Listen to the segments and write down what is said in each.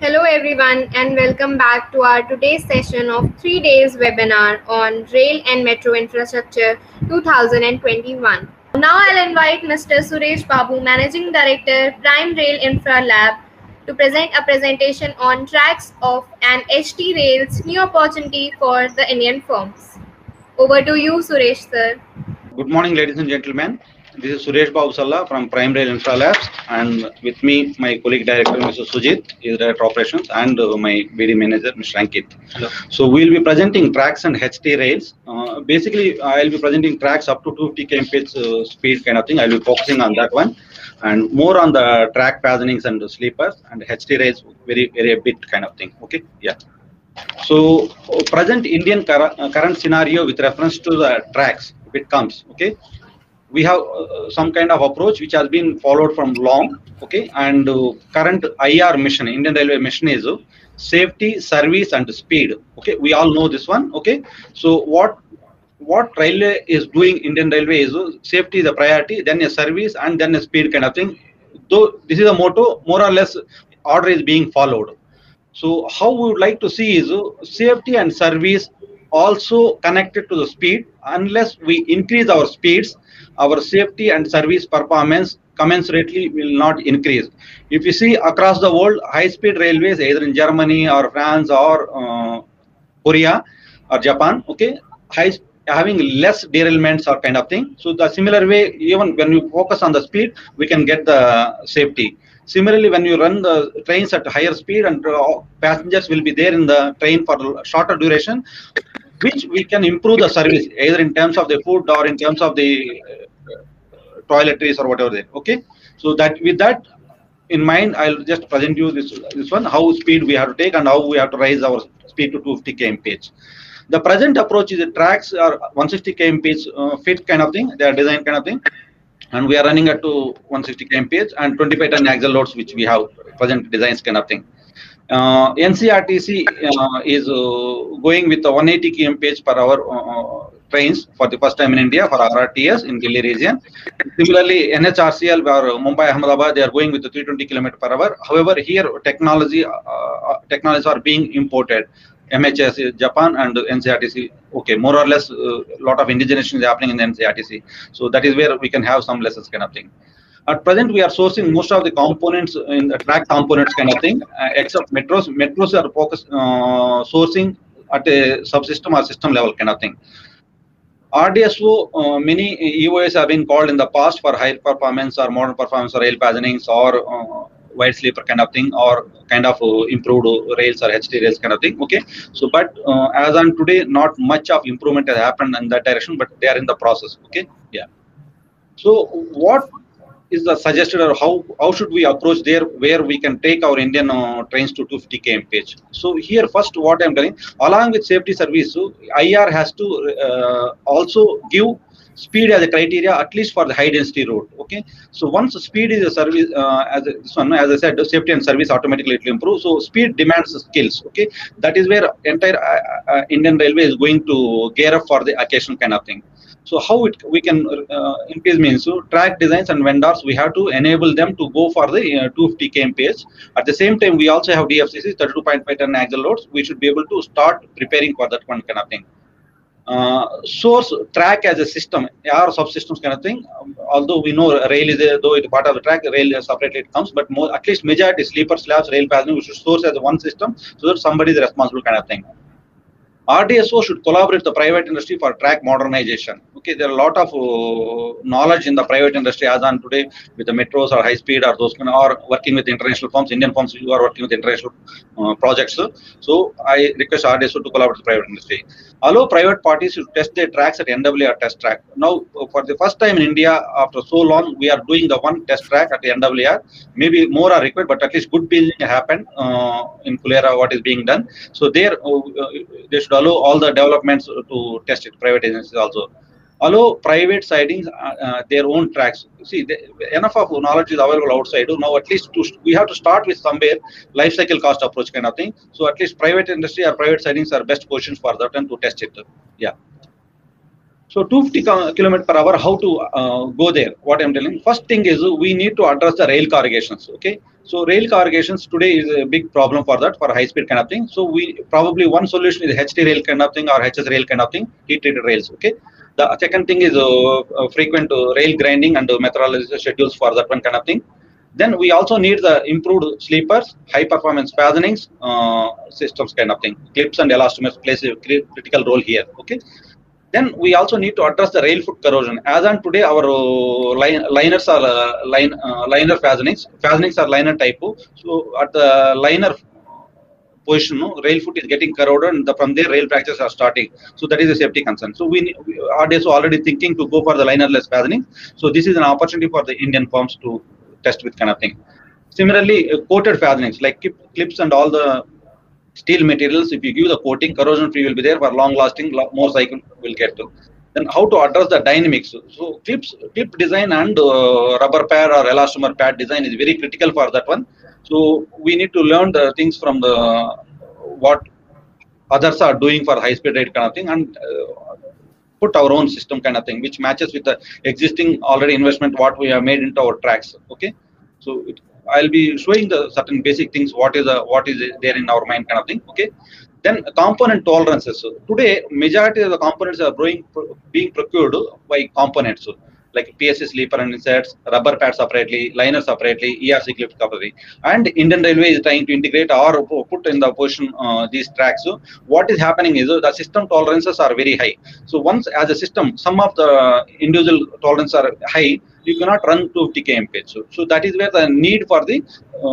Hello everyone and welcome back to our today's session of 3 days webinar on Rail and Metro Infrastructure 2021. Now I'll invite Mr. Suresh Babu, Managing Director, Prime Rail Infra Lab, to present a presentation on tracks of an HT Rail's new opportunity for the Indian firms. Over to you, Suresh sir. Good morning, ladies and gentlemen. This is Suresh Bausalla from Prime Rail Infra Labs, and with me, my colleague director, Mr. Sujit, is Director Operations, and my BD Manager, Mr. Ankit. Hello. So we'll be presenting tracks and HT rails. Basically, I'll be presenting tracks up to 250 kmph speed kind of thing. I'll be focusing on that one, and more on the track fastenings and the sleepers, and HT rails very a bit kind of thing. Okay, yeah. So present Indian current scenario with reference to the tracks, if it comes, okay, we have some kind of approach which has been followed from long, okay, and current IR mission, Indian Railway mission is safety, service, and speed. Okay, we all know this one. Okay, so what railway is doing, Indian Railway is safety is a priority, then a service, and then a speed kind of thing. Though this is a motto, more or less order is being followed. So how we would like to see is safety and service also connected to the speed. Unless we increase our speeds, our safety and service performance commensurately will not increase. If you see across the world, high-speed railways, either in Germany or France or Korea or Japan, okay, having less derailments or kind of thing. So the similar way, even when you focus on the speed, we can get the safety. Similarly, when you run the trains at higher speed and passengers will be there in the train for shorter duration, which we can improve the service either in terms of the food or in terms of the toiletries or whatever they. Okay, so that with that in mind, I'll just present you this one, how speed we have to take and how we have to raise our speed to 250 kmph. The present approach is the tracks are 160 kmph fit kind of thing, they are designed kind of thing, and we are running at to 160 kmph and 25 ton axle loads, which we have present designs kind of thing. NCRTC is going with the 180 kmph per hour trains for the first time in India for RRTS in Delhi region. Similarly, NHRCL or Mumbai Ahmedabad, they are going with the 320 km per hour. However, here technologies are being imported. MHS is Japan and NCRTC. Okay, more or less, lot of indigenization is happening in the NCRTC. So that is where we can have some lessons kind of thing. At present, we are sourcing most of the components in the track components kind of thing, except metros. Metros are focused sourcing at a subsystem or system level kind of thing. RDSO, many EOS have been called in the past for high performance or modern performance or rail fastenings or wide sleeper kind of thing, or kind of improved rails or HT rails kind of thing. Okay, so but as on today, not much of improvement has happened in that direction, but they are in the process. Okay, yeah. So what is the suggested, or how should we approach there where we can take our Indian trains to 250 kmph? So here first what I'm telling, along with safety service, so IR has to also give speed as a criteria, at least for the high density road. Okay, so once speed is a service, this one, as I said, the safety and service automatically it will improve. So speed demands skills. Okay, that is where entire Indian Railway is going to gear up for the occasion kind of thing. So how we can increase means, so track designs and vendors, we have to enable them to go for the 250 kmph. At the same time, we also have DFCC 32.5 ton axle loads. We should be able to start preparing for that one kind of thing. Source track as a system or subsystems kind of thing. Although we know rail is though it's part of the track, rail separately it comes, but more at least majority sleeper slabs, rail fastening, we should source as one system so that somebody is responsible kind of thing. RDSO should collaborate with the private industry for track modernization. Okay, there are a lot of knowledge in the private industry as on today with the metros or high speed or those kind of, or working with international firms, Indian firms who are working with international projects. So I request RDSO to collaborate with the private industry. Allow private parties to test their tracks at NWR test track. Now, for the first time in India, after so long, we are doing the one test track at the NWR. Maybe more are required, but at least good building happened in Kulera, what is being done. So there, they should allow all the developments to test it, private agencies also. Allow private sidings their own tracks. See, enough of knowledge is available outside. Now, at least we have to start with somewhere life cycle cost approach kind of thing. So at least private industry or private sidings are best positions for that and to test it. Yeah. So 250 kilometers per hour, how to go there? What I'm telling. First thing is we need to address the rail corrugations. Okay. So rail corrugations today is a big problem for that, for high speed kind of thing. So we probably one solution is HT rail kind of thing or HS rail kind of thing, heat treated rails. Okay. The second thing is frequent rail grinding and methodology schedules for that one kind of thing. Then we also need the improved sleepers, high performance fastenings systems kind of thing. Clips and elastomers plays a critical role here. Okay. Then we also need to address the rail foot corrosion. As on today, our liners are liner fastenings. Fastenings are liner type. So at the liner position, no, rail foot is getting corroded, and from there rail fractures are starting. So that is a safety concern. So we are also already thinking to go for the linerless fastening. So this is an opportunity for the Indian firms to test with kind of thing. Similarly, coated fastenings like clips and all the steel materials, if you give the coating, corrosion free will be there for long lasting, more cycle will get to. Then how to address the dynamics. So clip design and rubber pad or elastomer pad design is very critical for that one. So we need to learn the things from the what others are doing for high speed rail kind of thing, and put our own system kind of thing, which matches with the existing already investment what we have made into our tracks. Okay. So I'll be showing the certain basic things, what is there in our mind kind of thing. Okay. Then component tolerances. So today, majority of the components are being procured by components. So like PSC sleeper and inserts, rubber pad separately, liner separately, ERC clip separately. And Indian Railway is trying to integrate or put in the position these tracks. So what is happening is the system tolerances are very high. So once as a system, some of the individual tolerances are high, you cannot run 250 kmph. So that is where the need for the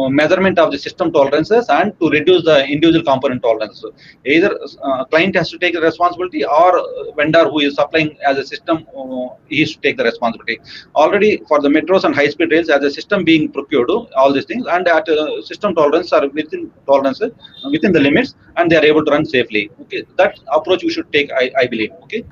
measurement of the system tolerances and to reduce the individual component tolerances. So either client has to take the responsibility, or vendor who is supplying as a system, he has to take the responsibility. Already for the metros and high speed rails, as a system being procured, all these things, and at system tolerance are within tolerances, within the limits, and they are able to run safely. Okay, that approach we should take, I believe. Okay.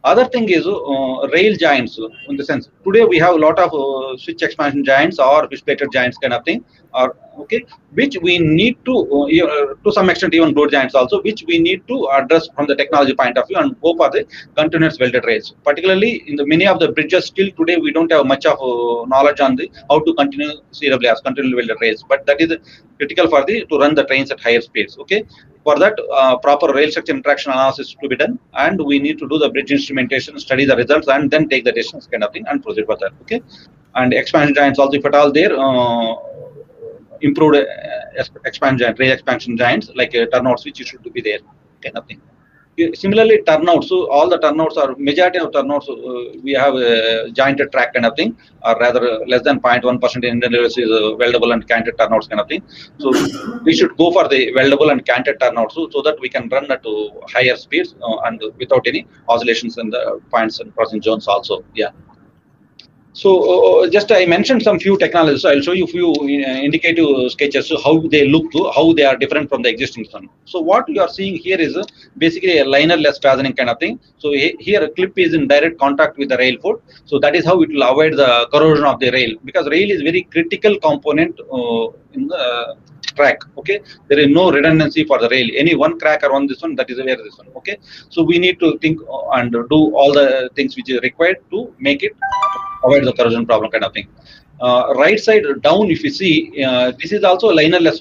Other thing is rail joints, in the sense today we have a lot of switch expansion joints or fish plated joints kind of thing, or okay, which we need to some extent even broad joints also, which we need to address from the technology point of view and go for the continuous welded rails. Particularly in the many of the bridges, still today we don't have much of knowledge on the how to continue CWRs, continuous welded rails, but that is critical for the to run the trains at higher speeds. Okay. For that, proper rail structure interaction analysis to be done, and we need to do the bridge instrumentation, study the results, and then take the decisions kind of thing and proceed further. Okay. And expansion giants also, if at all there, improved expansion, rail expansion giants like turnouts, which should be there kind of thing. Similarly, turnouts. So all the turnouts are majority of turnouts. We have a jointed track kind of thing, or rather less than 0.1% in Indian Railways is weldable and canted turnouts kind of thing. So we should go for the weldable and canted turnouts, so that we can run at higher speeds and without any oscillations in the points and crossing zones also. Yeah. So just I mentioned some few technologies. So I'll show you few indicative sketches, so how they look, to how they are different from the existing one. So what you are seeing here is basically a linerless fastening kind of thing. So here a clip is in direct contact with the rail foot. So that is how it will avoid the corrosion of the rail, because rail is very critical component in the track. Okay, there is no redundancy for the rail. Any one crack around this one, that is where this one. Okay, so we need to think and do all the things which is required to make it avoid the corrosion problem kind of thing. Right side down, if you see, this is also linerless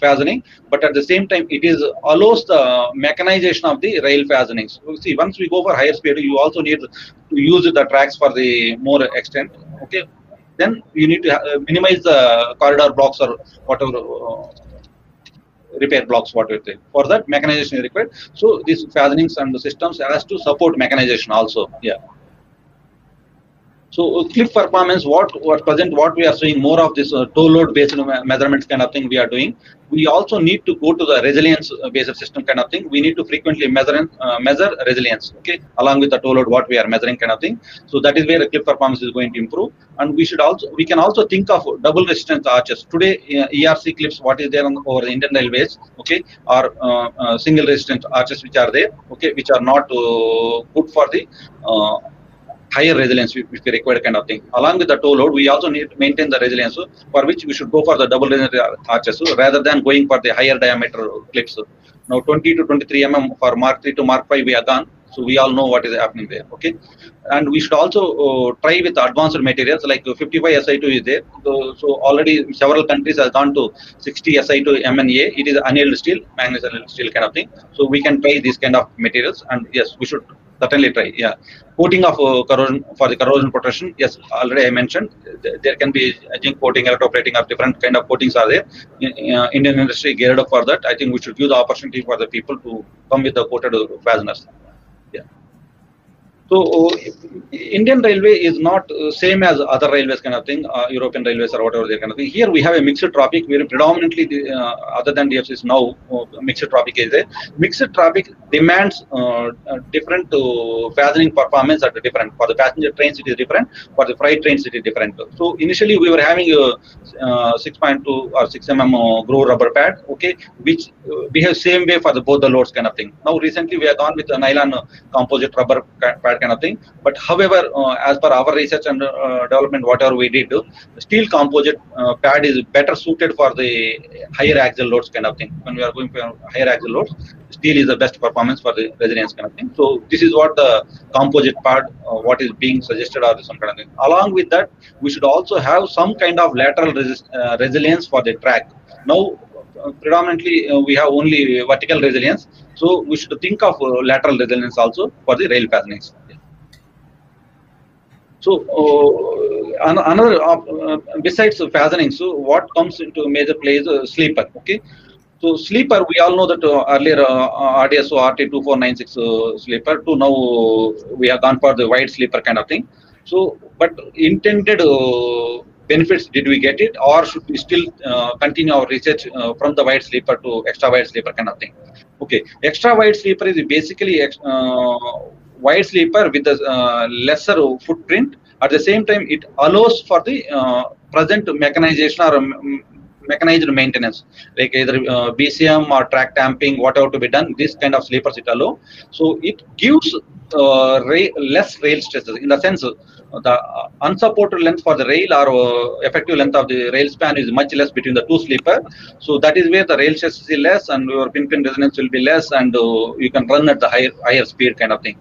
fastening, but at the same time it is allows the mechanization of the rail fastenings. You see, once we go for higher speed, you also need to use the tracks for the more extent. Okay, then you need to minimize the corridor blocks or whatever repair blocks, whatever they. For that, mechanization is required. So these fastenings and the systems has to support mechanization also. Yeah. So clip performance, what we are seeing more of this tow load based measurements kind of thing we are doing. We also need to go to the resilience based system kind of thing. We need to frequently measure resilience, okay, along with the tow load what we are measuring kind of thing. So that is where the clip performance is going to improve. And we can also think of double resistance arches. Today ERC clips what is there over the Indian Railways, okay, or single resistance arches which are there, okay, which are not good for the higher resilience which we require kind of thing. Along with the tow load, we also need to maintain the resilience, for which we should go for the double resistance arches rather than going for the higher diameter clips. Now 20 to 23 mm for Mark 3 to Mark 5 we are gone. So we all know what is happening there. Okay, and we should also try with advanced materials like 55 Si2 is there. So already several countries have gone to 60 Si2 MNA. It is annealed steel, manganese annealed steel kind of thing. So we can try these kind of materials, and yes, we should certainly try. Yeah, coating of corrosion for the corrosion protection. Yes, already I mentioned there can be zinc coating, electroplating, or different kind of coatings are there. Indian industry geared up for that. I think we should use the opportunity for the people to come with the coated fasteners. Yeah. So Indian railway is not same as other railways kind of thing, European railways or whatever they kind of thing. Here we have a mixed traffic where predominantly other than DFCs now mixed traffic is there. Mixed traffic demands different fastening performance are different. For the passenger trains it is different. For the freight trains it is different. So initially we were having a 6.2 or 6 groove rubber pad, okay, which behaves same way for the both the loads kind of thing. Now recently we have gone with a nylon composite rubber pad kind of thing. But however, as per our research and development, whatever we did, steel composite pad is better suited for the higher axle loads kind of thing. When we are going for higher axle loads, steel is the best performance for the resilience kind of thing. So this is what the composite pad, what is being suggested or some kind of thing. Along with that, we should also have some kind of lateral resilience for the track. Now, predominantly we have only vertical resilience, so we should think of lateral resilience also for the rail fastenings. So another besides fastening, so what comes into major play is sleeper. Okay, so sleeper, we all know that earlier RDSO RT2496 sleeper to now we have gone for the wide sleeper kind of thing. So, but intended benefits, did we get it, or should we still continue our research from the wide sleeper to extra wide sleeper kind of thing? Okay, extra wide sleeper is basically wide sleeper with a lesser footprint. At the same time, it allows for the present mechanization or mechanized maintenance, like either BCM or track tamping, whatever to be done. This kind of sleepers it allow. So it gives less rail stresses in the sense the unsupported length for the rail or effective length of the rail span is much less between the two sleeper. So that is where the rail stress is less and your pin resonance will be less, and you can run at the higher speed kind of thing.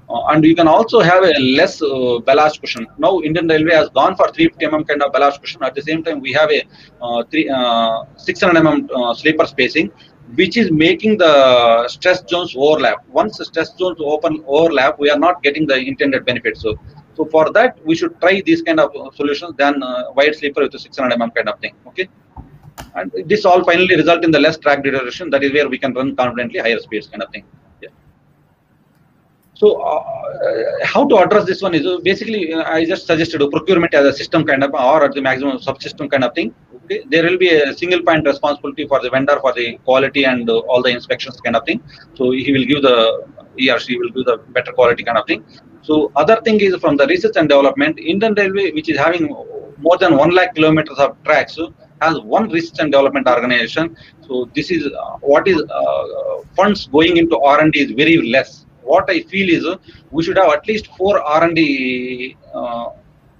And you can also have a less ballast cushion. Now Indian Railway has gone for 350 mm kind of ballast cushion. At the same time, we have a 600 mm sleeper spacing, which is making the stress zones overlap. Once the stress zones overlap, we are not getting the intended benefits. So for that, we should try these kind of solutions than wide sleeper with a 600 mm kind of thing. Okay, and this all finally result in the less track deterioration. That is where we can run confidently higher speeds kind of thing. So how to address this one is basically I just suggested procurement as a system kind of, or at the maximum subsystem kind of thing. Okay, there will be a single point responsibility for the vendor for the quality and all the inspections kind of thing. So he or she will do the better quality kind of thing. So other thing is from the research and development, Indian Railway, which is having more than 1 lakh kilometers of tracks, has one research and development organization. So this is what is funds going into R&D is very less. What I feel is we should have at least 4 R&D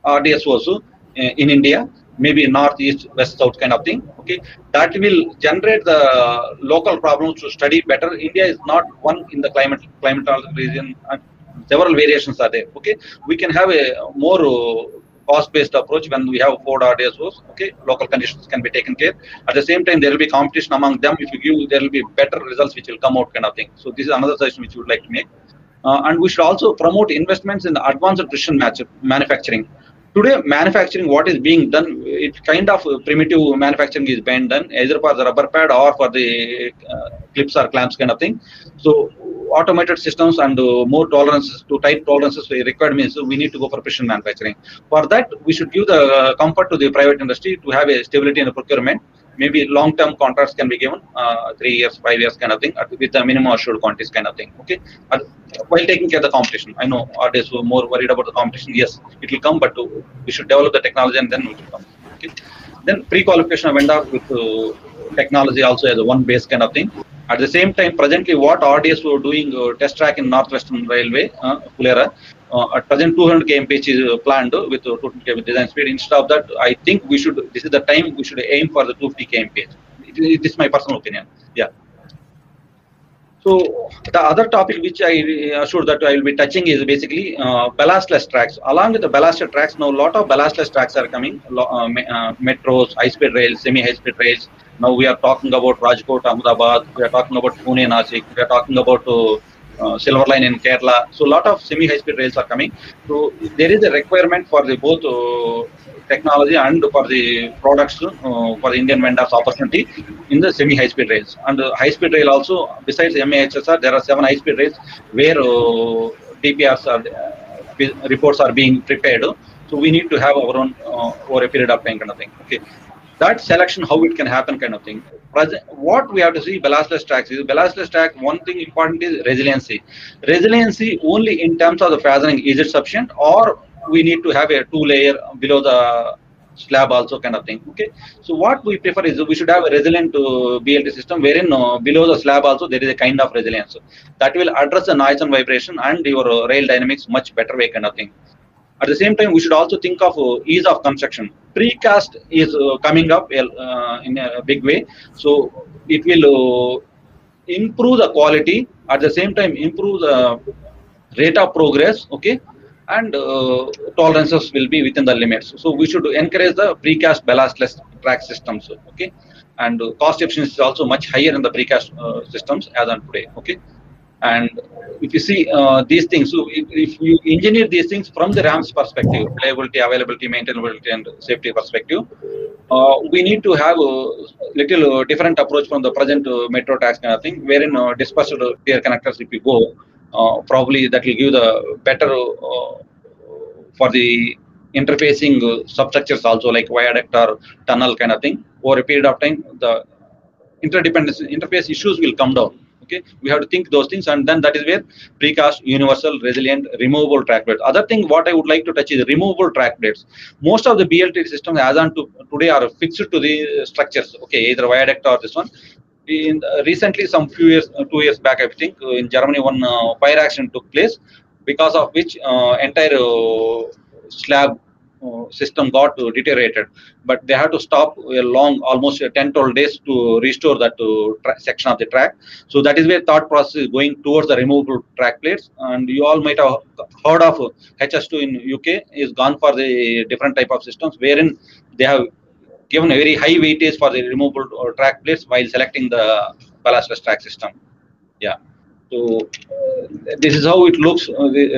RDSOs in India, maybe north, east, west, south kind of thing. Okay, that will generate the local problems to study better. India is not one in the climatological region, and several variations are there. Okay, we can have a more cost-based approach when we have 4 RDSOs. Okay, local conditions can be taken care. At the same time, there will be competition among them. If you give, there will be better results which will come out kind of thing. So this is another suggestion which we would like to make. And we should also promote investments in the advanced precision manufacturing. Today, manufacturing, what is being done, it's kind of primitive manufacturing is being done, either for the rubber pad or for the clips or clamps kind of thing. So automated systems and more tolerances to tight tolerances required means we need to go for precision manufacturing. For that, we should give the comfort to the private industry to have a stability in the procurement. Maybe long-term contracts can be given, 3 years, 5 years kind of thing, with the minimum assured quantities kind of thing. Okay, while taking care of the competition. I know artists were more worried about the competition. Yes, it will come, but we should develop the technology and then it will come. Okay, then pre-qualification of vendor with technology also as a one base kind of thing. At the same time, presently, what RDS were doing test track in Northwestern Railway, Fulera, at present 200 kmph is planned with 200 km design speed. Instead of that, I think we should. This is the time we should aim for the 250 kmph. This is my personal opinion. Yeah. So the other topic which I assured that I will be touching is basically ballastless tracks. Along with the ballasted tracks, now a lot of ballastless tracks are coming. Metros, high-speed rails, semi-high-speed rails. Now we are talking about Rajkot, Ahmedabad. We are talking about Pune, Nashik. We are talking about Silver Line in Kerala. So a lot of semi-high-speed rails are coming. So there is a requirement for the both technology and for the products for the Indian vendors opportunity in the semi-high-speed rails. And high-speed rail also, besides MAHSR, there are 7 high-speed rails where DPRs are reports are being prepared. So we need to have our own over a period of time kind of thing. Okay, that selection how it can happen kind of thing. What we have to see ballastless tracks is ballastless track. One thing important is resiliency. Resiliency only in terms of the fastening, is it sufficient, or we need to have a 2-layer below the slab also kind of thing. Okay, so what we prefer is we should have a resilient BLT system wherein below the slab also there is a kind of resilience that will address the noise and vibration and your rail dynamics much better way kind of thing. At the same time, we should also think of ease of construction. Precast is coming up in a big way, so it will improve the quality. At the same time, improve the rate of progress. Okay, and tolerances will be within the limits. So we should encourage the precast ballastless track systems. Okay, and cost efficiency is also much higher in the precast systems as on today. Okay. And if you see these things, so if you engineer these things from the RAM's perspective, reliability, availability, maintainability, and safety perspective, we need to have a little different approach from the present metro tax kind of thing, wherein dispersed tier connectors, if you go, probably that will give the better for the interfacing substructures also, like viaduct or tunnel kind of thing. Over a period of time, the interdependence interface issues will come down. Okay, we have to think those things, and then that is where precast, universal, resilient, removable track plates. Other thing what I would like to touch is removable track plates. Most of the BLT systems as on today are fixed to the structures. Okay, either viaduct or this one. Recently, some few years, 2 years back, I think in Germany, one fire accident took place, because of which entire slab system got deteriorated, but they had to stop a long, almost 10-12 days to restore that section of the track. So that is where thought process is going towards the removable track plates. And you all might have heard of HS2 in UK is gone for the different type of systems, wherein they have given a very high weightage for the removable track plates while selecting the ballastless track system. Yeah. So this is how it looks.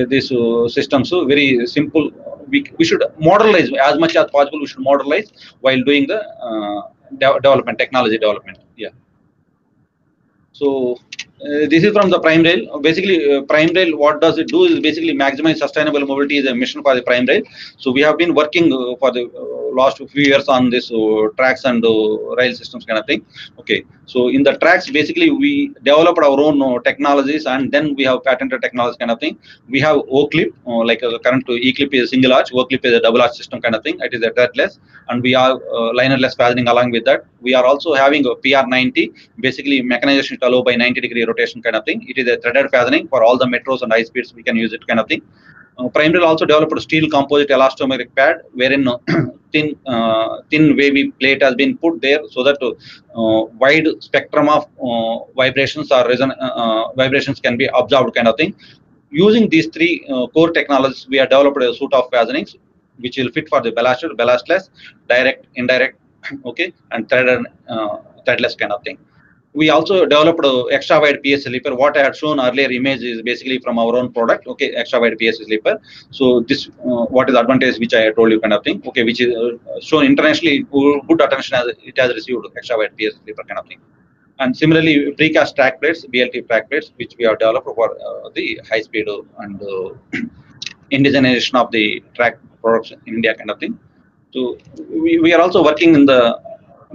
This system, so very simple. We should modelize as much as possible. We should modelize while doing the development, technology development. Yeah. So this is from the Prime Rail. Basically, Prime Rail, what does it do is basically maximize sustainable mobility is a mission for the Prime Rail. So we have been working for the last few years on this tracks and rail systems kind of thing. Okay, so in the tracks, basically we developed our own technologies, and then we have patented technologies kind of thing. We have O-clip, like current E-clip is a single arch, O-clip is a double arch system kind of thing. It is a threadless, and we have linerless fastening along with that. We are also having a PR90, basically mechanization to allow by 90-degree rotation kind of thing. It is a threaded fastening for all the metros and high speeds. We can use it kind of thing. Prime Rail also developed a steel composite elastomeric pad, wherein thin wavy plate has been put there, so that wide spectrum of vibrations or vibrations can be absorbed kind of thing. Using these three core technologies, we have developed a suite of fastenings which will fit for the ballasted, ballastless, direct, indirect, okay, and threadless kind of thing. We also developed extra wide PS sleeper. What I had shown earlier image is basically from our own product. Okay, extra wide PS sleeper. So this what is the advantage which I had told you kind of thing. Okay, which is shown internationally, good attention as it has received, extra wide PS sleeper kind of thing. And similarly, precast track plates, BLT track plates, which we have developed for the high speed and indigenization of the track products in India kind of thing. So we are also working in the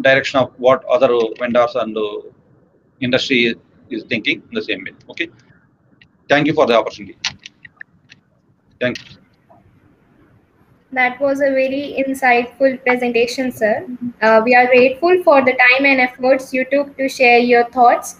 direction of what other vendors and industry is thinking in the same way. Okay. Thank you for the opportunity. Thank you. That was a very insightful presentation, sir. We are grateful for the time and efforts you took to share your thoughts